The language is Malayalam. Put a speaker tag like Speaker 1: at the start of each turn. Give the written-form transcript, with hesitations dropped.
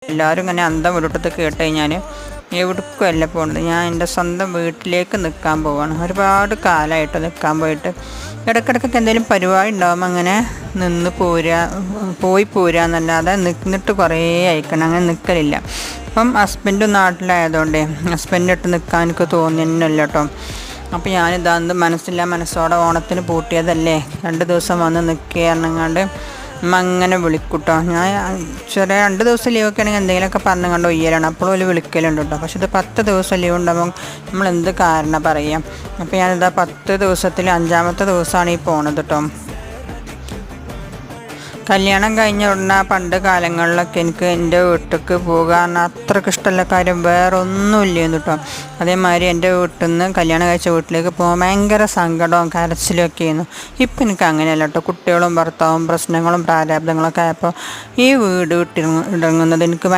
Speaker 1: എല്ലാവരും ഇങ്ങനെ അന്തം വിട്ടിട്ട് കേട്ട് കഴിഞ്ഞാൽ എവിടേക്കുമല്ല പോകുന്നത്. ഞാൻ എൻ്റെ സ്വന്തം വീട്ടിലേക്ക് നിൽക്കാൻ പോവുകയാണ്. ഒരുപാട് കാലമായിട്ട് നിൽക്കാൻ പോയിട്ട് ഇടയ്ക്കിടയ്ക്കൊക്കെ എന്തെങ്കിലും പരിപാടി ഉണ്ടാകുമ്പോൾ അങ്ങനെ നിന്ന് പോയി പോരാന്നല്ലാതെ നിന്നിട്ട് കുറേ അയക്കണം, അങ്ങനെ നിൽക്കലില്ല. അപ്പം ഹസ്ബൻഡ് നാട്ടിലായതുകൊണ്ടേ ഹസ്ബൻഡിൻ്റെ അടുത്ത് നിൽക്കാൻ എനിക്ക് തോന്നിയല്ലോ കേട്ടോ. അപ്പോൾ ഞാനിതാ മനസ്സോടെ ഓണത്തിന് പൂട്ടിയതല്ലേ 2 ദിവസം വന്ന് നിൽക്കുകയാണെങ്ങാണ്ട് അങ്ങനെ വിളിക്കൂട്ടോ. ഞാൻ ചെറിയ 2 ദിവസം ലീവൊക്കെ ആണെങ്കിൽ എന്തെങ്കിലുമൊക്കെ പറഞ്ഞു കണ്ട് ഒയ്യലാണ്, അപ്പോഴും ഒരു വിളിക്കലുണ്ട് കേട്ടോ. പക്ഷെ ഇത് 10 ദിവസം ലീവ് ഉണ്ടാകുമ്പോൾ നമ്മൾ എന്ത് കാരണം പറയാം. അപ്പോൾ ഞാനിതാ 10 ദിവസത്തിൽ 5-ാമത്തെ ദിവസമാണ് ഈ പോണത് കേട്ടോ. കല്യാണം കഴിഞ്ഞ ഉടനെ പണ്ട് കാലങ്ങളിലൊക്കെ എനിക്ക് എൻ്റെ വീട്ടിലേക്ക് പോകാൻ അത്രയ്ക്ക് ഇഷ്ടമുള്ള കാര്യം വേറെ ഒന്നുമില്ലായിരുന്നു കേട്ടോ. അതേമാതിരി എൻ്റെ വീട്ടിൽ നിന്ന് കല്യാണം കഴിച്ച വീട്ടിലേക്ക് പോകാൻ ഭയങ്കര സങ്കടവും കരച്ചിലും ഒക്കെ ആയിരുന്നു. ഇപ്പം എനിക്ക് അങ്ങനെയല്ല കേട്ടോ. കുട്ടികളും ഭർത്താവും പ്രശ്നങ്ങളും പ്രാരാബ്ദങ്ങളൊക്കെ ആയപ്പോൾ ഈ വീട് വിട്ടിറങ്ങുന്നത് എനിക്ക്